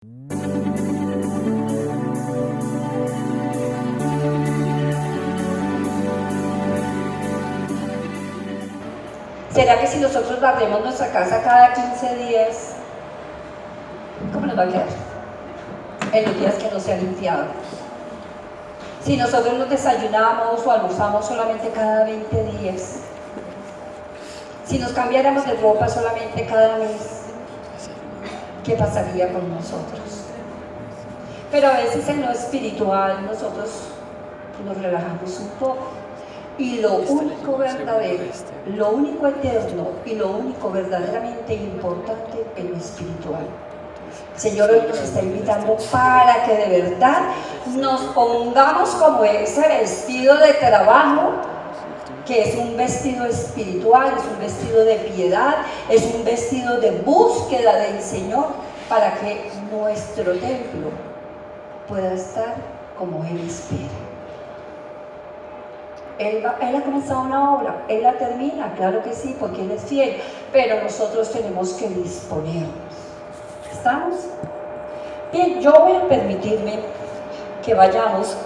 ¿Será que si nosotros barremos nuestra casa cada 15 días, cómo nos va a quedar? En los días que no se ha limpiado. Si nosotros nos desayunamos o almorzamos solamente cada 20 días, si nos cambiáramos de ropa solamente cada mes, ¿qué pasaría con nosotros? Pero a veces en lo espiritual nosotros nos relajamos un poco. Y lo único verdadero, lo único eterno y lo único verdaderamente importante es lo espiritual. El Señor hoy nos está invitando para que de verdad nos pongamos como ese vestido de trabajo, que es un vestido espiritual, es un vestido de piedad, es un vestido de búsqueda del Señor, para que nuestro templo pueda estar como Él espera. Él ha comenzado una obra, Él la termina, claro que sí, porque Él es fiel, pero nosotros tenemos que disponernos. ¿Estamos? Bien, yo voy a permitirme que vayamos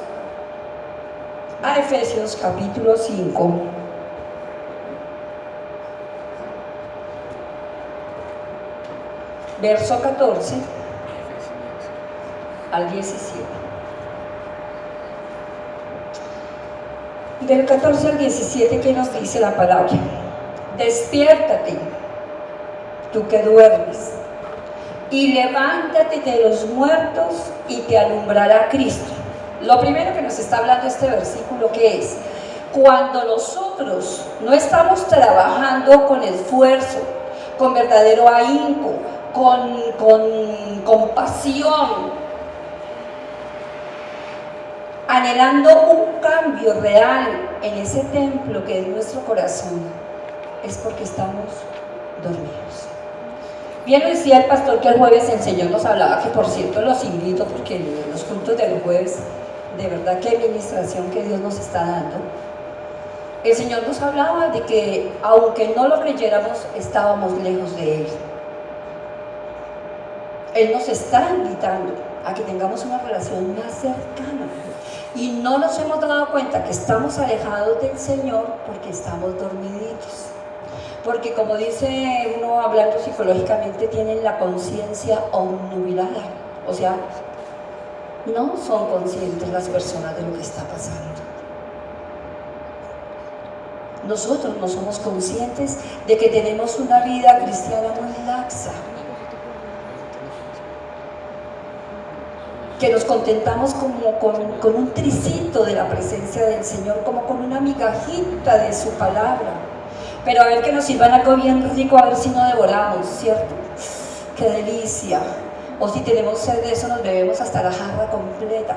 a Efesios capítulo 5. Verso 14 al 17. Del 14 al 17, ¿qué nos dice la palabra? Despiértate, tú que duermes, y levántate de los muertos y te alumbrará Cristo. Lo primero que nos está hablando este versículo, ¿qué es? Cuando nosotros no estamos trabajando con esfuerzo, con verdadero ahínco, con pasión, anhelando un cambio real en ese templo que es nuestro corazón, es porque estamos dormidos. Bien lo decía el pastor que el jueves enseñó, nos hablaba, que por cierto los invito, porque los cultos de los jueves, de verdad que administración que Dios nos está dando. El Señor nos hablaba de que aunque no lo creyéramos, estábamos lejos de Él. Él nos está invitando a que tengamos una relación más cercana. Y no nos hemos dado cuenta que estamos alejados del Señor porque estamos dormiditos. Porque como dice uno hablando psicológicamente, tienen la conciencia obnubilada. O sea, no son conscientes las personas de lo que está pasando. Nosotros no somos conscientes de que tenemos una vida cristiana muy laxa. Que nos contentamos como con un tricito de la presencia del Señor, como con una migajita de su palabra. Pero a ver que nos sirvan algo bien rico, a ver si no devoramos, ¿cierto? ¡Qué delicia! O si tenemos sed de eso, nos bebemos hasta la jarra completa.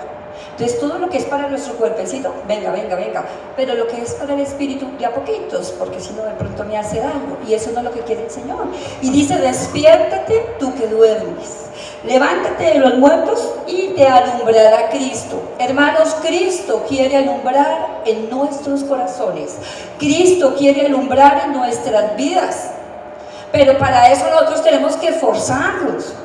Entonces todo lo que es para nuestro cuerpecito, venga, venga, venga. Pero lo que es para el espíritu, de a poquitos, porque si no de pronto me hace daño. Y eso no es lo que quiere el Señor. Y dice, despiértate tú que duermes. Levántate de los muertos y te alumbrará Cristo. Hermanos, Cristo quiere alumbrar en nuestros corazones. Cristo quiere alumbrar en nuestras vidas. Pero para eso nosotros tenemos que esforzarnos.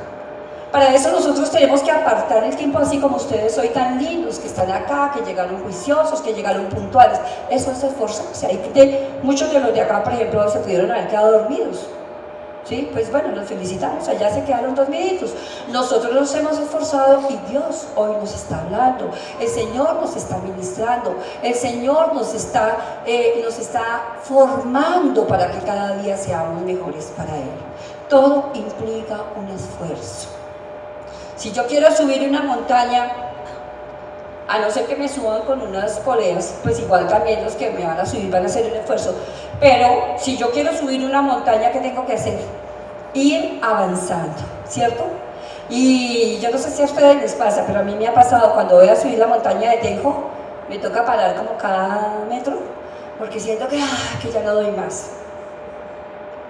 Para eso nosotros tenemos que apartar el tiempo, así como ustedes hoy tan lindos, que están acá, que llegaron juiciosos, que llegaron puntuales. Eso es esforzarse. Muchos de los de acá, por ejemplo, se pudieron haber quedado dormidos. ¿Sí? Pues bueno, los felicitamos, allá se quedaron dormiditos. Nosotros nos hemos esforzado y Dios hoy nos está hablando. El Señor nos está ministrando. El Señor nos está formando para que cada día seamos mejores para Él. Todo implica un esfuerzo. Si yo quiero subir una montaña, a no ser que me suban con unas poleas, pues igual también los que me van a subir van a hacer un esfuerzo. Pero si yo quiero subir una montaña, ¿qué tengo que hacer? Ir avanzando, ¿cierto? Y yo no sé si a ustedes les pasa, pero a mí me ha pasado cuando voy a subir la montaña de Tenjo, me toca parar como cada metro, porque siento que ya no doy más.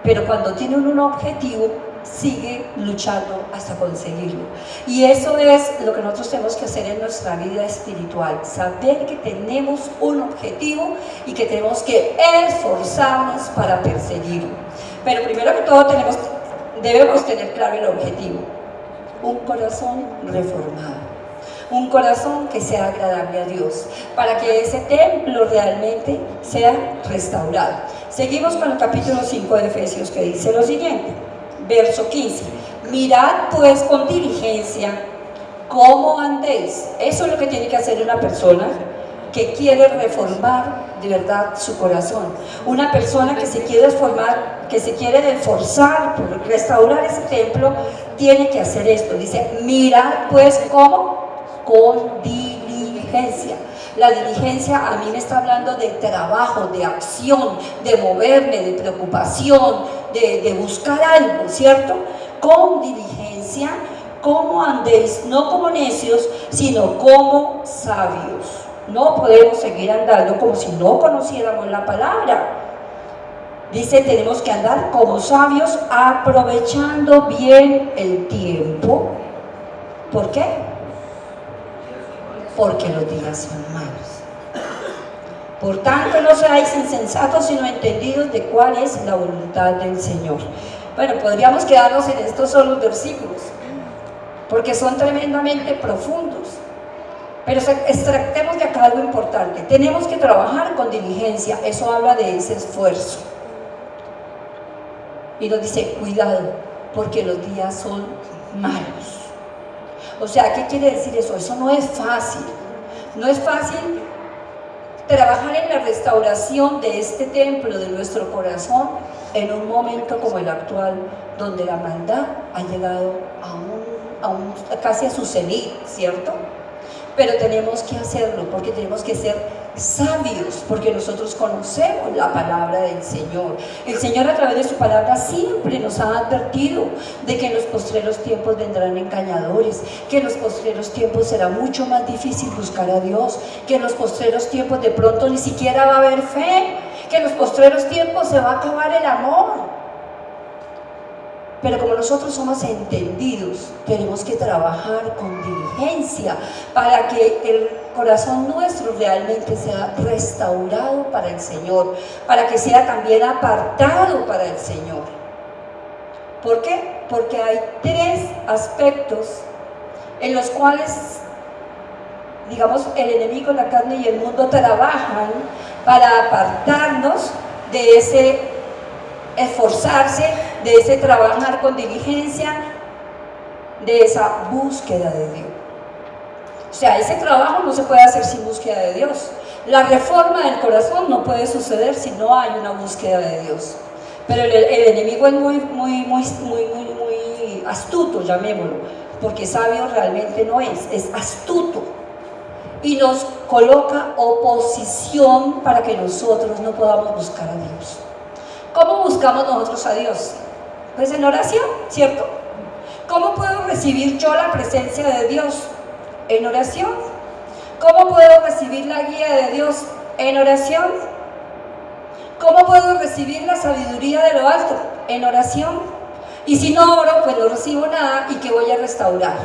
Pero cuando tiene un objetivo, sigue luchando hasta conseguirlo. Y eso es lo que nosotros tenemos que hacer en nuestra vida espiritual, saber que tenemos un objetivo y que tenemos que esforzarnos para perseguirlo. Pero primero que todo debemos tener claro el objetivo. un corazón reformado, un corazón que sea agradable a Dios, para que ese templo realmente sea restaurado. Seguimos con el capítulo 5 de Efesios, que dice lo siguiente, verso 15: mirad pues con diligencia cómo andéis. Eso es lo que tiene que hacer una persona que quiere reformar de verdad su corazón. Una persona que se quiere reformar, que se quiere esforzar por restaurar ese templo, tiene que hacer esto. Dice, mirad pues cómo, con diligencia. La diligencia a mí me está hablando de trabajo, de acción, de moverme, de preocupación, de buscar algo, ¿cierto? Con diligencia, cómo andéis, no como necios, sino como sabios. No podemos seguir andando como si no conociéramos la palabra. Dice, tenemos que andar como sabios, aprovechando bien el tiempo. ¿Por qué? Porque los días son malos. Por tanto, no seáis insensatos, sino entendidos de cuál es la voluntad del Señor. Bueno, podríamos quedarnos en estos solos versículos, porque son tremendamente profundos. Pero extractemos de acá algo importante. Tenemos que trabajar con diligencia. Eso habla de ese esfuerzo. Y nos dice, cuidado, porque los días son malos. O sea, ¿qué quiere decir eso? Eso no es fácil. No es fácil trabajar en la restauración de este templo de nuestro corazón en un momento como el actual, donde la maldad ha llegado casi a su cenit, ¿cierto? Pero tenemos que hacerlo, porque tenemos que ser sabios, porque nosotros conocemos la palabra del Señor. El Señor, a través de su palabra, siempre nos ha advertido de que en los postreros tiempos vendrán engañadores, que en los postreros tiempos será mucho más difícil buscar a Dios, que en los postreros tiempos de pronto ni siquiera va a haber fe, que en los postreros tiempos se va a acabar el amor. Pero como nosotros somos entendidos, tenemos que trabajar con diligencia para que el corazón nuestro realmente sea restaurado para el Señor, para que sea también apartado para el Señor. ¿Por qué? Porque hay tres aspectos en los cuales, digamos, el enemigo, la carne y el mundo trabajan para apartarnos de ese esforzarse, de ese trabajar con diligencia, de esa búsqueda de Dios. O sea, ese trabajo no se puede hacer sin búsqueda de Dios. La reforma del corazón no puede suceder si no hay una búsqueda de Dios. Pero el enemigo es muy astuto, llamémoslo, porque sabio realmente no es astuto. Y nos coloca oposición para que nosotros no podamos buscar a Dios. ¿Cómo buscamos nosotros a Dios? Pues en oración, ¿cierto? ¿Cómo puedo recibir yo la presencia de Dios? En oración. ¿Cómo puedo recibir la guía de Dios? En oración. ¿Cómo puedo recibir la sabiduría de lo alto? En oración. Y si no oro, pues no recibo nada. ¿Y qué voy a restaurar?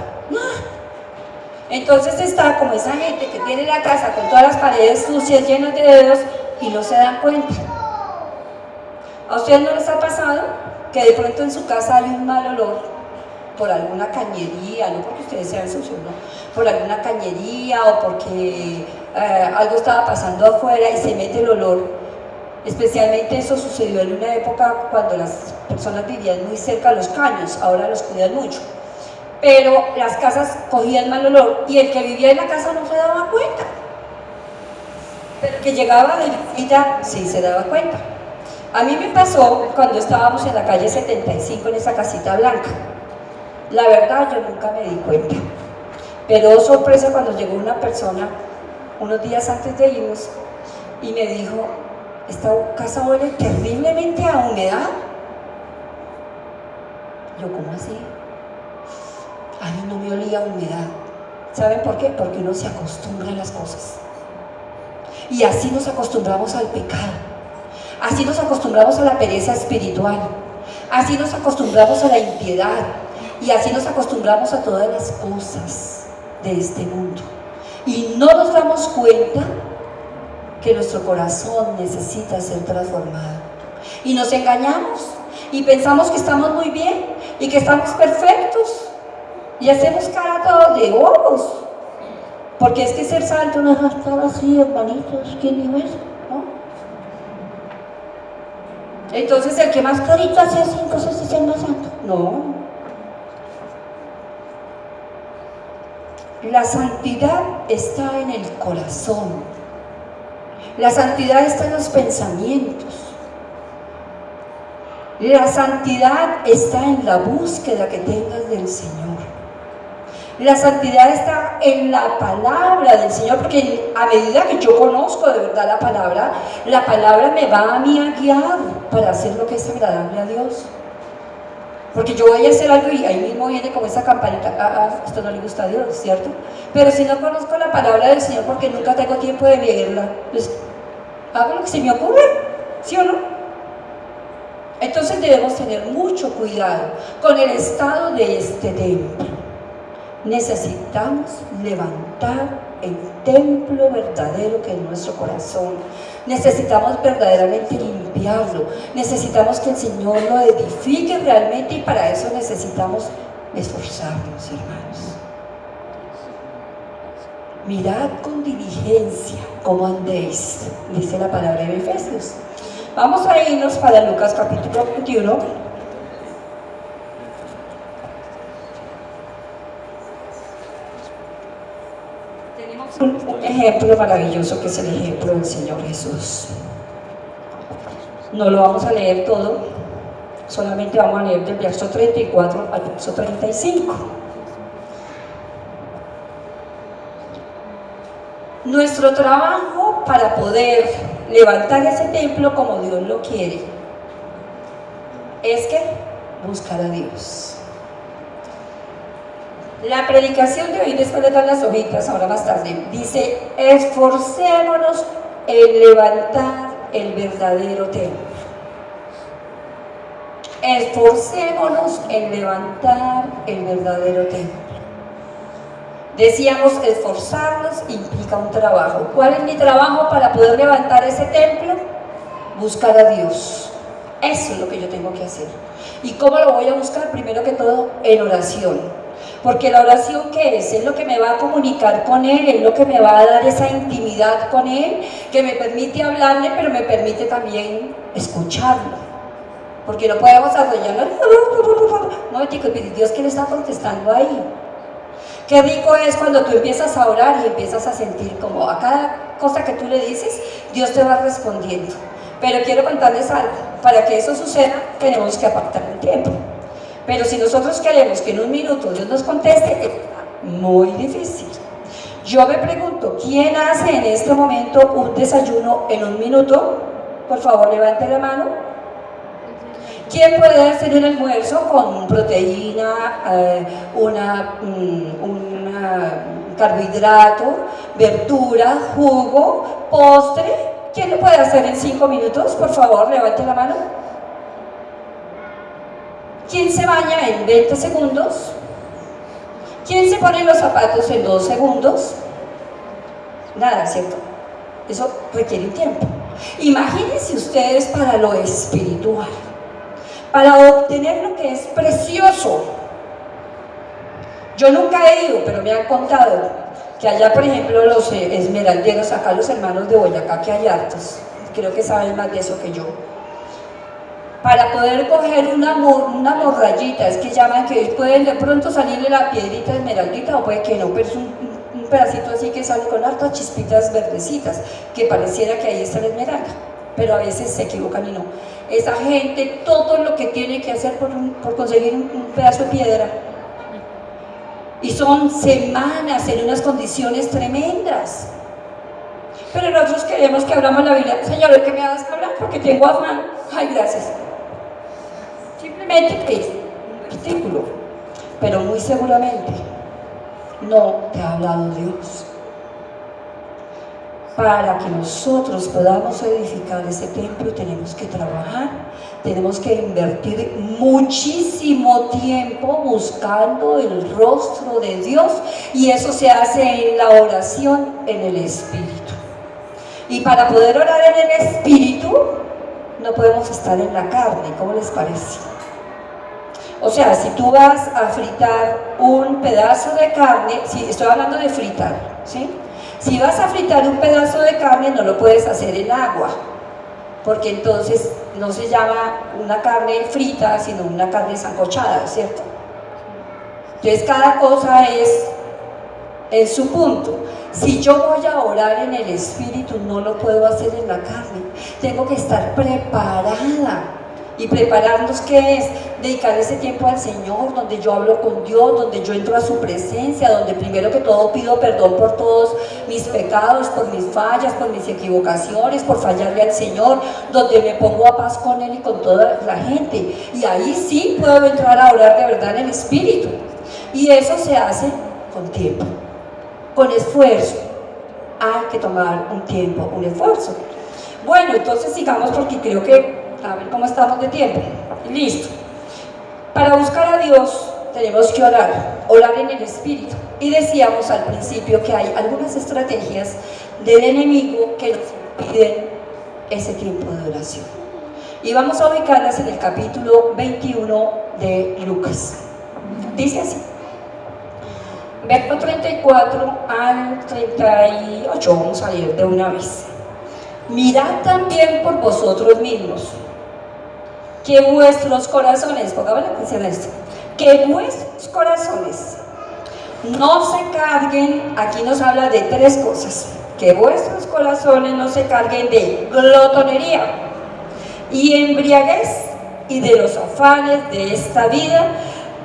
Entonces está como esa gente que tiene la casa con todas las paredes sucias, llenas de dedos, y no se dan cuenta. ¿A ustedes no les ha pasado que de pronto en su casa hay un mal olor por alguna cañería, no porque ustedes sean sucios, no, por alguna cañería o porque algo estaba pasando afuera y se mete el olor? Especialmente eso sucedió en una época cuando las personas vivían muy cerca de los caños, ahora los cuidan mucho. Pero las casas cogían mal olor y el que vivía en la casa no se daba cuenta. Pero el que llegaba de visita sí se daba cuenta. A mí me pasó cuando estábamos en la calle 75 en esa casita blanca. La verdad, yo nunca me di cuenta. Pero sorpresa cuando llegó una persona unos días antes de irnos y me dijo, esta casa huele terriblemente a humedad. Yo, ¿cómo así? A mí no me olía a humedad. ¿Saben por qué? Porque uno se acostumbra a las cosas. Y así nos acostumbramos al pecado. Así nos acostumbramos a la pereza espiritual, así nos acostumbramos a la impiedad y así nos acostumbramos a todas las cosas de este mundo. Y no nos damos cuenta que nuestro corazón necesita ser transformado. Y nos engañamos y pensamos que estamos muy bien y que estamos perfectos. Y hacemos cara todos de bobos. Porque es que ser santo no es estar así, hermanitos. ¿Quién dijo eso? ¿No? Entonces el que más carita hace así cosas es el más santo. No. La santidad está en el corazón. La santidad está en los pensamientos. La santidad está en la búsqueda que tengas del Señor. La santidad está en la palabra del Señor, porque a medida que yo conozco de verdad la palabra me va a mí a guiar para hacer lo que es agradable a Dios. Porque yo voy a hacer algo y ahí mismo viene como esa campanita, esto no le gusta a Dios, ¿cierto? Pero si no conozco la palabra del Señor porque nunca tengo tiempo de leerla, pues hago lo que se me ocurre, ¿sí o no? Entonces debemos tener mucho cuidado con el estado de este templo. Necesitamos levantar el templo verdadero que es nuestro corazón. Necesitamos verdaderamente limpiarlo. Necesitamos que el Señor lo edifique realmente, y para eso necesitamos esforzarnos, hermanos. Mirad con diligencia cómo andéis, dice la palabra de Efesios. Vamos a irnos para Lucas capítulo 21. Un ejemplo maravilloso que es el ejemplo del Señor Jesús. No lo vamos a leer todo, solamente vamos a leer del verso 34 al verso 35. Nuestro trabajo para poder levantar ese templo como Dios lo quiere es que buscar a Dios. La predicación de hoy, después de dar las hojitas, ahora más tarde, dice: esforcémonos en levantar el verdadero templo. Esforcémonos en levantar el verdadero templo. Decíamos, esforzarnos implica un trabajo. ¿Cuál es mi trabajo para poder levantar ese templo? Buscar a Dios. Eso es lo que yo tengo que hacer. ¿Y cómo lo voy a buscar? Primero que todo, en oración. Porque la oración, ¿qué es? Es lo que me va a comunicar con Él, es lo que me va a dar esa intimidad con Él, que me permite hablarle, pero me permite también escucharlo. Porque no podemos arrollarlo. No, Dios, ¿qué le está contestando ahí? Qué rico es cuando tú empiezas a orar y empiezas a sentir como a cada cosa que tú le dices, Dios te va respondiendo. Pero quiero contarles algo: para que eso suceda, tenemos que apartar el tiempo. Pero si nosotros queremos que en un minuto Dios nos conteste, es muy difícil. Yo me pregunto, ¿quién hace en este momento un desayuno en un minuto? Por favor, levante la mano. ¿Quién puede hacer un almuerzo con proteína, un carbohidrato, verdura, jugo, postre? ¿Quién lo puede hacer en 5 minutos? Por favor, levante la mano. ¿Quién se baña en 20 segundos? ¿Quién se pone los zapatos en 2 segundos? Nada, ¿cierto? Eso requiere un tiempo. Imagínense ustedes para lo espiritual, para obtener lo que es precioso. Yo nunca he ido, pero me han contado que allá, por ejemplo, los esmeralderos, acá los hermanos de Boyacá, que hay hartos, creo que saben más de eso que yo. Para poder coger una morrayita, es que llaman, que pueden de pronto salirle la piedrita esmeraldita, o puede que no, pero es un pedacito así que sale con hartas chispitas verdecitas, que pareciera que ahí está la esmeralda, pero a veces se equivocan y no. Esa gente, todo lo que tiene que hacer por conseguir un pedazo de piedra, y son semanas en unas condiciones tremendas. Pero nosotros queremos que abramos la Biblia. Señor, ¿de qué me das que hablar? Porque tengo afán. Ay, gracias. Simplemente es un versículo, pero muy seguramente no te ha hablado Dios. Para que nosotros podamos edificar ese templo, tenemos que trabajar, tenemos que invertir muchísimo tiempo buscando el rostro de Dios, y eso se hace en la oración en el Espíritu. Y para poder orar en el Espíritu, no podemos estar en la carne. ¿Cómo les parece? O sea, si tú vas a fritar un pedazo de carne, sí, estoy hablando de fritar, ¿sí? Si vas a fritar un pedazo de carne, no lo puedes hacer en agua, porque entonces no se llama una carne frita, sino una carne sancochada, ¿cierto? Entonces cada cosa es en su punto. Si yo voy a orar en el Espíritu, no lo puedo hacer en la carne. Tengo que estar preparada. Y prepararnos, ¿qué es? Dedicar ese tiempo al Señor, donde yo hablo con Dios, donde yo entro a su presencia, donde primero que todo pido perdón por todos mis pecados, por mis fallas, por mis equivocaciones, por fallarle al Señor, donde me pongo a paz con Él y con toda la gente. Y ahí sí puedo entrar a orar de verdad en el Espíritu. Y eso se hace con tiempo, con esfuerzo. Hay que tomar un tiempo, un esfuerzo. Bueno, entonces sigamos porque creo que a ver cómo estamos de tiempo. Listo. Para buscar a Dios tenemos que orar en el Espíritu. Y decíamos al principio que hay algunas estrategias del enemigo que nos impiden ese tiempo de oración. Y vamos a ubicarlas en el capítulo 21 de Lucas. Dice así. Verso 34 al 38, vamos a leer de una vez. Mirad también por vosotros mismos, que vuestros corazones, pongan atención a esto, que vuestros corazones no se carguen, aquí nos habla de tres cosas, que vuestros corazones no se carguen de glotonería y embriaguez y de los afanes de esta vida,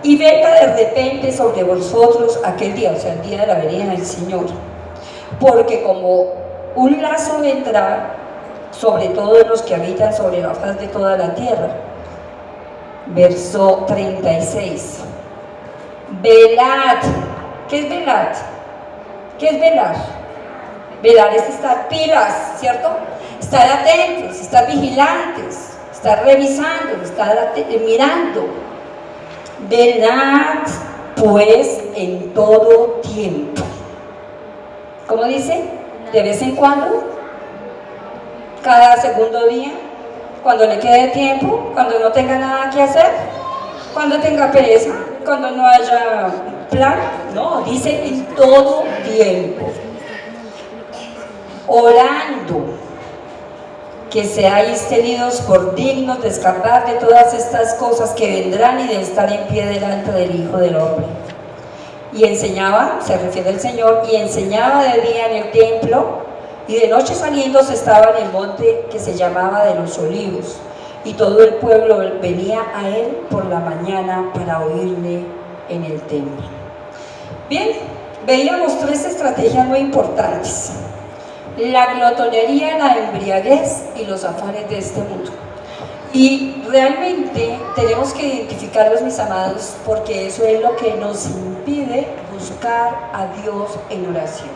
y venga de repente sobre vosotros aquel día, o sea, el día de la venida del Señor, porque como un lazo vendrá sobre todos los que habitan sobre la faz de toda la tierra. Verso 36. Velad. ¿Qué es velad? ¿Qué es velar? Velar es estar pilas, ¿cierto? Estar atentos, estar vigilantes, estar revisando, estar mirando. Velad pues en todo tiempo. ¿Cómo dice? De vez en cuando, cada segundo día, cuando le quede tiempo, cuando no tenga nada que hacer, cuando tenga pereza, cuando no haya plan. No, dice en todo tiempo. Orando que seáis tenidos por dignos de escapar de todas estas cosas que vendrán y de estar en pie delante del Hijo del Hombre. Y enseñaba, se refiere al Señor, y enseñaba de día en el templo, y de noche saliendo se estaba en el monte que se llamaba de los Olivos, y todo el pueblo venía a él por la mañana para oírle en el templo. Bien, veíamos tres estrategias muy importantes: la glotonería, la embriaguez y los afanes de este mundo. Y realmente tenemos que identificarlos, mis amados, porque eso es lo que nos impide buscar a Dios en oración.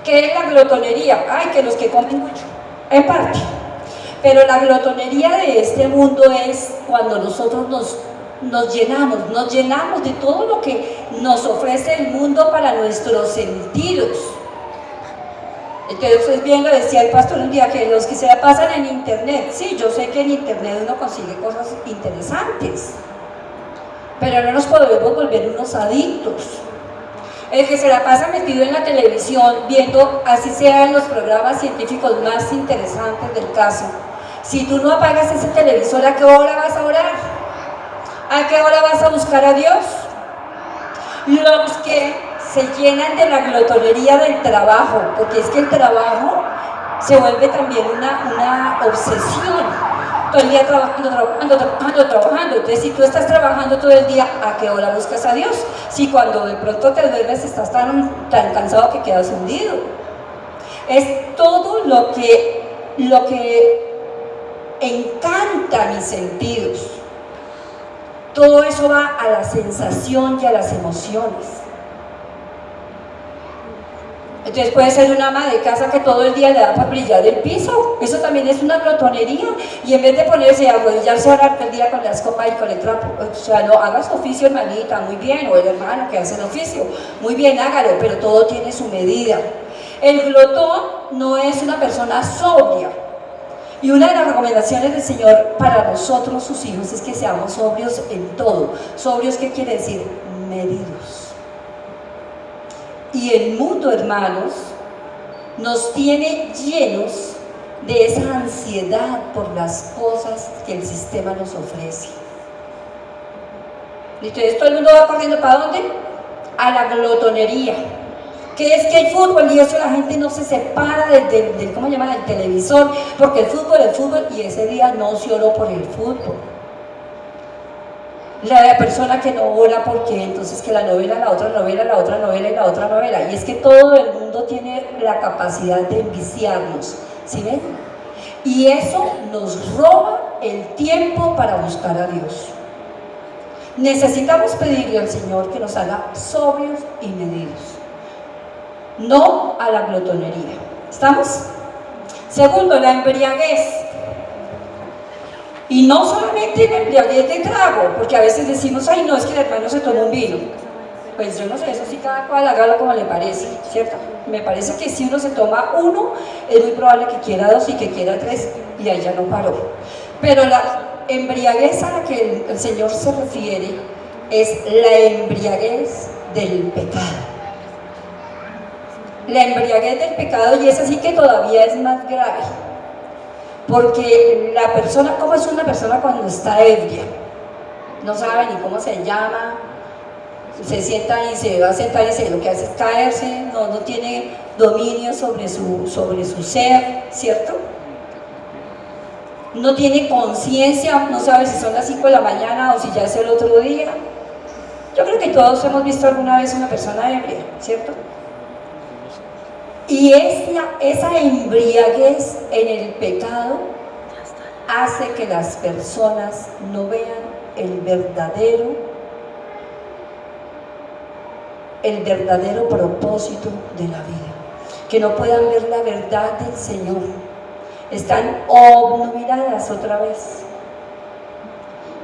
¿Qué es la glotonería? Ay, que los que comen mucho, en parte. Pero la glotonería de este mundo es cuando nosotros nos llenamos de todo lo que nos ofrece el mundo para nuestros sentidos. Entonces bien lo decía el pastor un día, que los que se la pasan en internet, sí, yo sé que en internet uno consigue cosas interesantes, pero no nos podemos volver unos adictos. El que se la pasa metido en la televisión viendo, así sean los programas científicos más interesantes del caso, si tú no apagas ese televisor, ¿a qué hora vas a orar? ¿A qué hora vas a buscar a Dios? Los que se llenan de la glotonería del trabajo, porque es que el trabajo se vuelve también una obsesión. Todo el día trabajando. Entonces, si tú estás trabajando todo el día, ¿a qué hora buscas a Dios? Si cuando de pronto te duermes estás tan cansado que quedas hundido. Es todo lo que encanta mis sentidos. Todo eso va a la sensación y a las emociones. Entonces puede ser una ama de casa que todo el día le da para brillar el piso. Eso también es una glotonería. Y en vez de ponerse a arrodillarse a orar todo el día con la escoba y con el trapo, o sea, no, hagas oficio, hermanita, muy bien, o el hermano que hace el oficio, muy bien, hágalo, pero todo tiene su medida. El glotón no es una persona sobria. Y una de las recomendaciones del Señor para nosotros, sus hijos, es que seamos sobrios en todo. ¿Sobrios qué quiere decir? Medidos. Y el mundo, hermanos, nos tiene llenos de esa ansiedad por las cosas que el sistema nos ofrece. Y entonces todo el mundo va corriendo ¿para dónde? A la glotonería. Que es que el fútbol, y eso la gente no se separa del ¿cómo llaman? Del televisor, porque el fútbol, y ese día no se oró por el fútbol. La persona que no ora porque entonces que la novela, la otra novela, la otra novela y la otra novela. Y es que todo el mundo tiene la capacidad de enviciarnos, ¿sí ven? Y eso nos roba el tiempo para buscar a Dios. Necesitamos pedirle al Señor que nos haga sobrios y medidos, no a la glotonería. ¿Estamos? Segundo, la embriaguez. Y no solamente la embriaguez de trago, porque a veces decimos, ay no, es que el hermano se tomó un vino. Pues yo no sé, eso sí cada cual hágalo como le parece, ¿cierto? Me parece que si uno se toma uno, es muy probable que quiera dos y que quiera tres, y ahí ya no paró. Pero la embriaguez a la que el Señor se refiere es la embriaguez del pecado. La embriaguez del pecado, y es así que todavía es más grave, porque la persona, ¿cómo es una persona cuando está ebria? No sabe ni cómo se llama, se sienta y se va a sentar y lo que hace es caerse, no tiene dominio sobre su ser, ¿cierto? No tiene conciencia, no sabe si son las 5 de la mañana o si ya es el otro día. Yo creo que todos hemos visto alguna vez una persona ebria, ¿cierto? Y esa embriaguez en el pecado hace que las personas no vean el verdadero propósito de la vida, que no puedan ver la verdad del Señor. Están obnubiladas otra vez.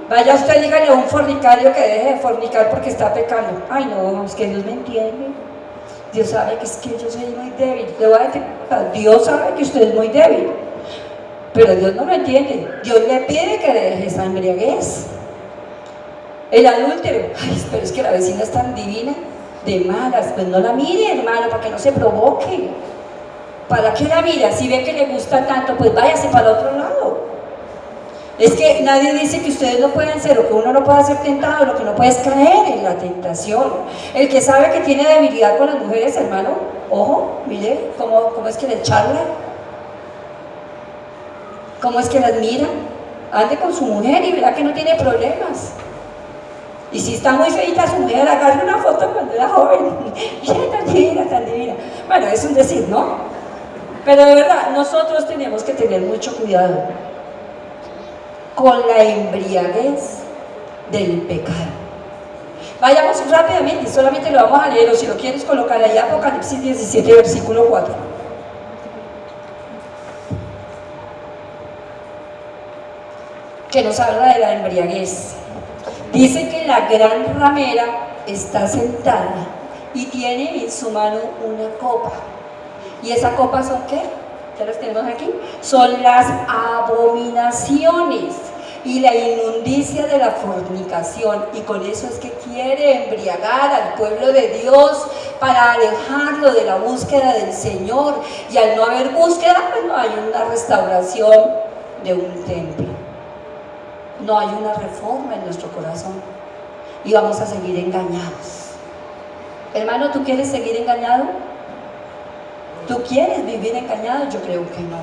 Vaya usted, dígale a un fornicario que deje de fornicar porque está pecando. Ay no, es que Dios me entiende. Dios sabe que es que yo soy muy débil. Le voy a decir, Dios sabe que usted es muy débil, pero Dios no lo entiende. Dios le pide que deje esa embriaguez. El adúltero, ay, pero es que la vecina es tan divina, de malas, pues no la mire, hermano, para que no se provoque. ¿Para qué la mira? Si ve que le gusta tanto, pues váyase para el otro lado. Es que nadie dice que ustedes no pueden ser, o que uno no pueda ser tentado, lo que no puede es caer en la tentación. El que sabe que tiene debilidad con las mujeres, hermano, ojo, mire cómo es que le charla, cómo es que las mira. Ande con su mujer y verá que no tiene problemas. Y si está muy feita su mujer, agarre una foto cuando era joven. Mira, tan divina, tan divina. Bueno, es un decir, ¿no? Pero de verdad, nosotros tenemos que tener mucho cuidado con la embriaguez del pecado. Vayamos rápidamente, solamente lo vamos a leer, o si lo quieres colocar ahí, Apocalipsis 17, versículo 4. Que nos habla de la embriaguez. Dice que la gran ramera está sentada y tiene en su mano una copa. ¿Y esa copa son qué? ¿Ya las tenemos aquí? Son las abominaciones y la inmundicia de la fornicación, y con eso es que quiere embriagar al pueblo de Dios para alejarlo de la búsqueda del Señor, y al no haber búsqueda, pues no hay una restauración de un templo, no hay una reforma en nuestro corazón, y vamos a seguir engañados. Hermano, ¿tú quieres seguir engañado? ¿Tú quieres vivir engañado? Yo creo que no.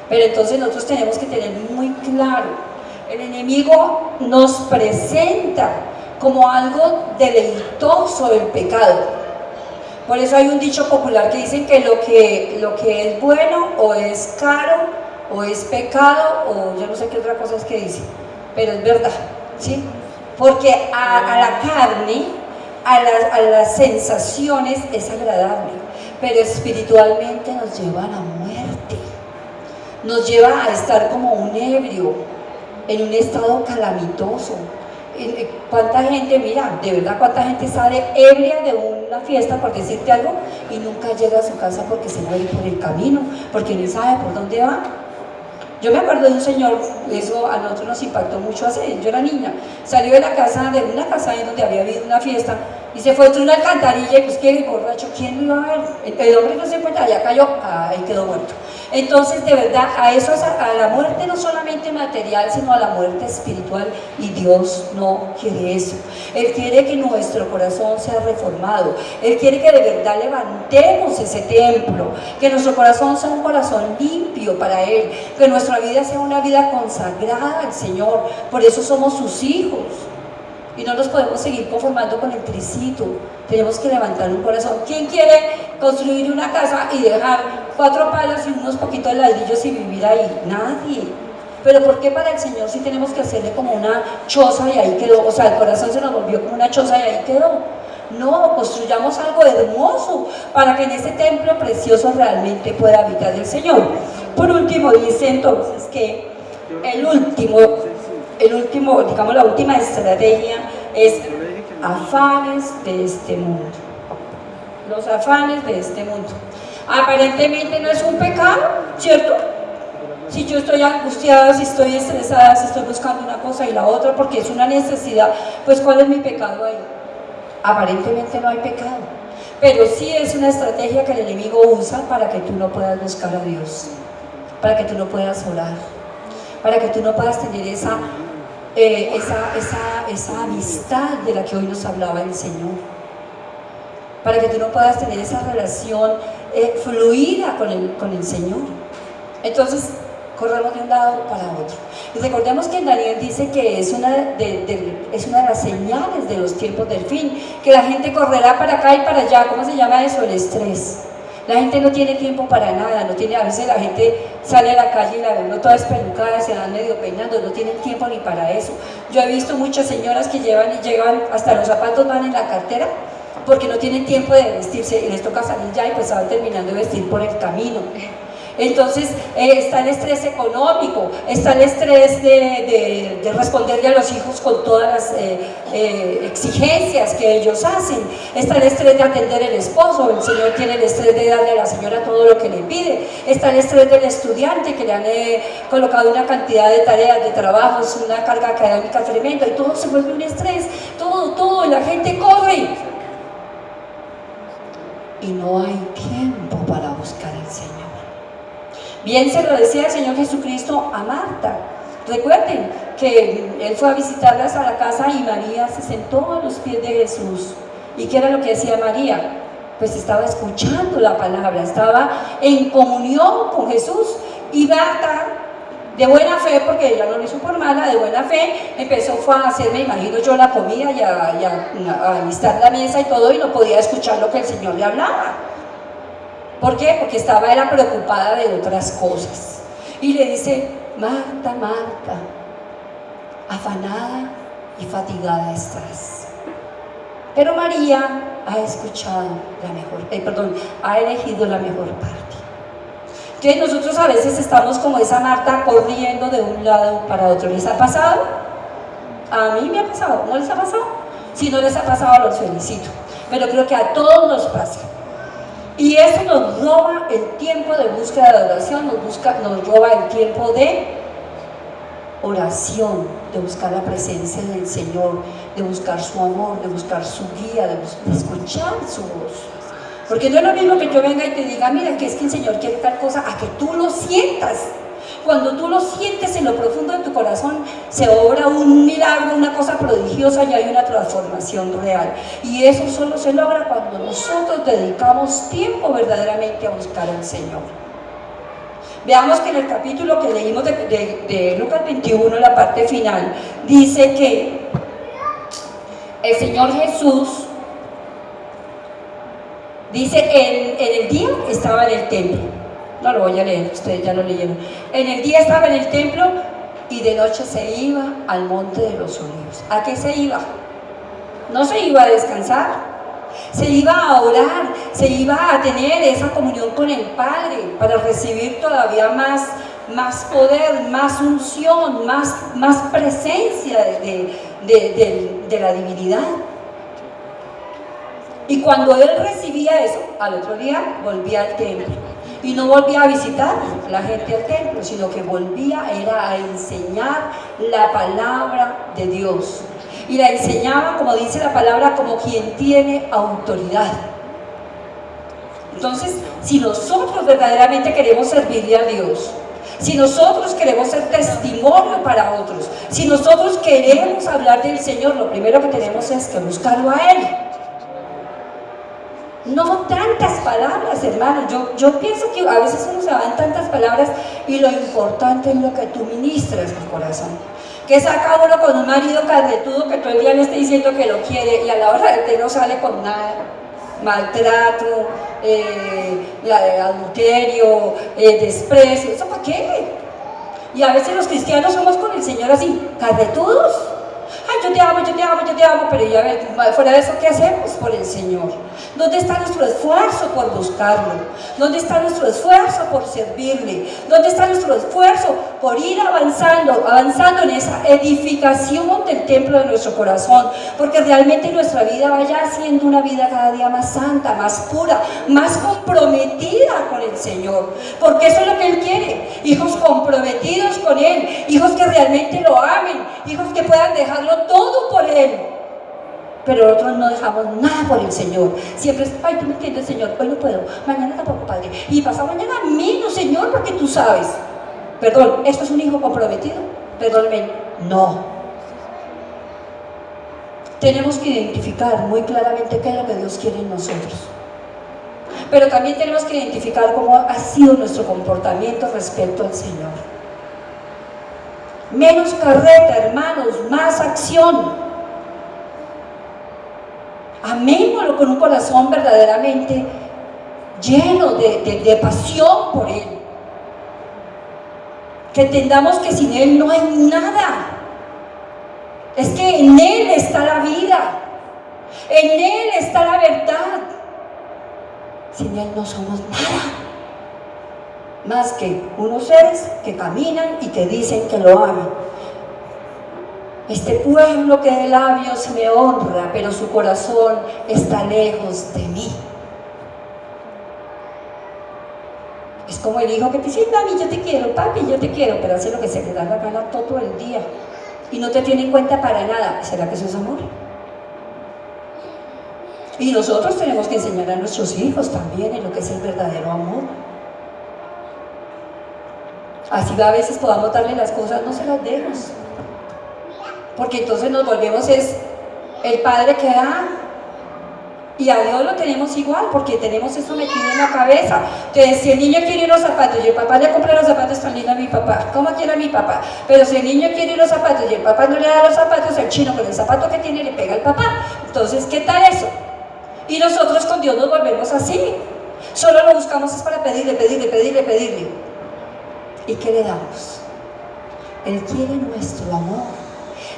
Pero entonces nosotros tenemos que tener muy claro, el enemigo nos presenta como algo deleitoso el pecado. Por eso hay un dicho popular que dicen que lo que es bueno o es caro o es pecado, o yo no sé qué otra cosa es que dice, pero es verdad, ¿sí? Porque a la carne, a las sensaciones es agradable, pero espiritualmente nos lleva a la muerte, nos lleva a estar como un ebrio, en un estado calamitoso. ¿Cuánta gente, mira, de verdad, cuánta gente sale ebria de una fiesta, por decirte algo, y nunca llega a su casa porque se muere por el camino, porque no sabe por dónde va? Yo me acuerdo de un señor, eso a nosotros nos impactó mucho hace, yo era niña, salió de la casa, de una casa ahí donde había habido una fiesta, y se fue a una alcantarilla, y pues qué borracho, ¿quién lo iba a ver? El hombre no se encuentra, allá cayó, ahí quedó muerto. Entonces, de verdad, a la muerte no solamente material, sino a la muerte espiritual, y Dios no quiere eso. Él quiere que nuestro corazón sea reformado, Él quiere que de verdad levantemos ese templo, que nuestro corazón sea un corazón limpio para Él, que nuestra vida sea una vida consagrada al Señor. Por eso somos sus hijos. Y no nos podemos seguir conformando con el tricito. Tenemos que levantar un corazón. ¿Quién quiere construir una casa y dejar 4 palos y unos poquitos de ladrillos y vivir ahí? Nadie. Pero ¿por qué para el Señor sí tenemos que hacerle como una choza y ahí quedó? O sea, el corazón se nos volvió como una choza y ahí quedó. No, construyamos algo hermoso para que en ese templo precioso realmente pueda habitar el Señor. Por último, dice entonces que el último, digamos, la última estrategia es afanes de este mundo. Los afanes de este mundo. Aparentemente no es un pecado, ¿cierto? Si yo estoy angustiada, si estoy estresada, si estoy buscando una cosa y la otra porque es una necesidad, pues ¿cuál es mi pecado ahí? Aparentemente no hay pecado, pero sí es una estrategia que el enemigo usa para que tú no puedas buscar a Dios, para que tú no puedas orar, para que tú no puedas tener esa amistad de la que hoy nos hablaba el Señor, para que tú no puedas tener esa relación fluida con el Señor. Entonces corremos de un lado para otro. Y recordemos que Daniel dice que es una de las señales de los tiempos del fin, que la gente correrá para acá y para allá. ¿Cómo se llama eso? El estrés. La gente no tiene tiempo para nada, a veces la gente sale a la calle y la ve uno toda espelucada, se van medio peinando, no tienen tiempo ni para eso. Yo he visto muchas señoras que llevan hasta los zapatos van en la cartera, porque no tienen tiempo de vestirse y les toca salir ya y pues se van terminando de vestir por el camino. Entonces está el estrés económico, está el estrés de responderle a los hijos con todas las exigencias que ellos hacen, está el estrés de atender al esposo, el señor tiene el estrés de darle a la señora todo lo que le pide, está el estrés del estudiante que le han colocado una cantidad de tareas, de trabajos, una carga académica tremenda y todo se vuelve un estrés, todo, y la gente corre y no hay tiempo para buscar al Señor. Bien se lo decía el Señor Jesucristo a Marta. Recuerden que Él fue a visitarlas a la casa y María se sentó a los pies de Jesús. ¿Y qué era lo que hacía María? Pues estaba escuchando la palabra, estaba en comunión con Jesús. Y Marta, de buena fe, porque ella no lo hizo por mala, de buena fe, fue a hacer, me imagino yo, la comida y a alistar la mesa y todo, y no podía escuchar lo que el Señor le hablaba. ¿Por qué? Porque era preocupada de otras cosas. Y le dice, Marta, Marta, afanada y fatigada estás. Pero María ha escuchado ha elegido la mejor parte. Entonces nosotros a veces estamos como esa Marta corriendo de un lado para otro. ¿Les ha pasado? A mí me ha pasado. ¿No les ha pasado? Si no les ha pasado, los felicito. Pero creo que a todos nos pasa. Y eso nos roba el tiempo de búsqueda de adoración, nos roba el tiempo de oración, de buscar la presencia del Señor, de buscar su amor, de buscar su guía, de escuchar su voz. Porque no es lo mismo que yo venga y te diga, mira, que es que el Señor quiere tal cosa, a que tú lo sientas. Cuando tú lo sientes en lo profundo de tu corazón, se obra un milagro, una cosa prodigiosa y hay una transformación real. Y eso solo se logra cuando nosotros dedicamos tiempo verdaderamente a buscar al Señor. Veamos que en el capítulo que leímos de Lucas 21, la parte final, dice que el Señor Jesús, dice, en el día estaba en el templo. No lo voy a leer, ustedes ya lo leyeron. En el día estaba en el templo y de noche se iba al monte de los olivos. ¿A qué se iba? No se iba a descansar, se iba a orar, se iba a tener esa comunión con el Padre para recibir todavía más poder, más unción, más presencia de la divinidad. Y cuando él recibía eso, al otro día volvía al templo. y no volvía a visitar la gente al templo, sino que volvía era a enseñar la palabra de Dios. Y la enseñaba, como dice la palabra, como quien tiene autoridad. Entonces, si nosotros verdaderamente queremos servirle a Dios, si nosotros queremos ser testimonio para otros, si nosotros queremos hablar del Señor, lo primero que tenemos es que buscarlo a Él. No tantas palabras, hermanos. Yo pienso que a veces uno se va en tantas palabras y lo importante es lo que tú ministras en el corazón. Que saca uno con un marido carretudo que todo el día le esté diciendo que lo quiere y a la hora del té no sale con nada. Maltrato, adulterio, desprecio, ¿eso para qué? Y a veces los cristianos somos con el Señor así, carretudos. Ay, yo te amo, yo te amo, yo te amo, pero ya ver, fuera de eso, ¿qué hacemos por el Señor? ¿Dónde está nuestro esfuerzo por buscarlo? ¿Dónde está nuestro esfuerzo por servirle? ¿Dónde está nuestro esfuerzo por ir avanzando en esa edificación del templo de nuestro corazón? Porque realmente nuestra vida vaya siendo una vida cada día más santa, más pura, más comprometida con el Señor. Porque eso es lo que Él quiere, hijos comprometidos con Él, hijos que realmente lo amen, hijos que puedan dejarlo todo por Él. Pero nosotros no dejamos nada por el Señor. Siempre es, ay, tú me entiendes, Señor, hoy no puedo, mañana tampoco, Padre, y pasado mañana menos, Señor, porque tú sabes. Perdón, ¿esto es un hijo comprometido? Perdónme, no. Tenemos que identificar muy claramente qué es lo que Dios quiere en nosotros. Pero también tenemos que identificar cómo ha sido nuestro comportamiento respecto al Señor. Menos carreta, hermanos, más acción. Amémoslo con un corazón verdaderamente lleno de pasión por Él. Que entendamos que sin Él no hay nada. Es que en Él está la vida. En Él está la verdad. Sin Él no somos nada. Más que unos seres que caminan y que dicen que lo aman. Este pueblo que de labios me honra, pero su corazón está lejos de mí. Es como el hijo que te dice, mami, yo te quiero, papi, yo te quiero, pero hace lo que se le da la gana todo el día y no te tiene en cuenta para nada. ¿Será que eso es amor? Y nosotros tenemos que enseñar a nuestros hijos también en lo que es el verdadero amor. Así a veces podamos darle las cosas, no se las demos. Porque entonces nos volvemos es el padre que da, y a Dios lo tenemos igual, porque tenemos eso metido en la cabeza. Entonces, si el niño quiere unos zapatos y el papá le compra los zapatos tan lindos a mi papá, ¿cómo quiere a mi papá? Pero si el niño quiere unos zapatos y el papá no le da los zapatos, el chino con el zapato que tiene le pega al papá. Entonces, ¿qué tal eso? Y nosotros con Dios nos volvemos así. Solo lo buscamos es para pedirle. ¿Y qué le damos? Él quiere nuestro amor.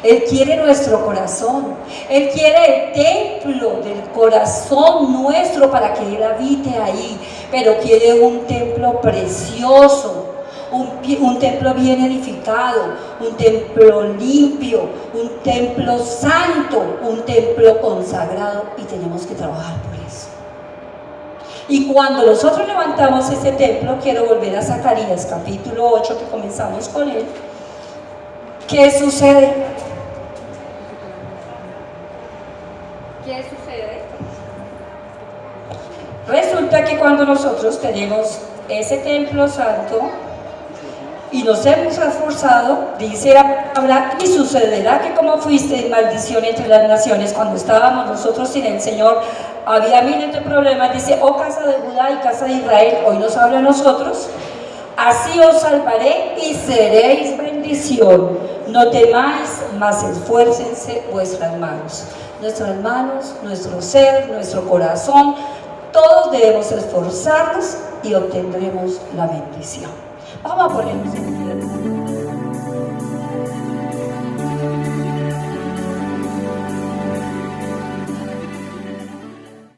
Él quiere nuestro corazón. Él quiere el templo del corazón nuestro para que Él habite ahí. Pero quiere un templo precioso, un templo bien edificado, un templo limpio, un templo santo, un templo consagrado. Y tenemos que trabajar por eso. Y cuando nosotros levantamos ese templo, quiero volver a Zacarías capítulo 8, que comenzamos con él. ¿Qué sucede? ¿Qué sucede? Resulta que cuando nosotros tenemos ese templo santo y nos hemos esforzado, dice la palabra, y sucederá que como fuiste en maldición entre las naciones, cuando estábamos nosotros sin el Señor, había miles de problemas, dice, oh casa de Judá y casa de Israel, hoy nos habla a nosotros, así os salvaré y seréis bendición, no temáis, mas esfuércense vuestras manos. Nuestras manos, nuestro ser, nuestro corazón, todos debemos esforzarnos y obtendremos la bendición. Vamos a ponernos en pie.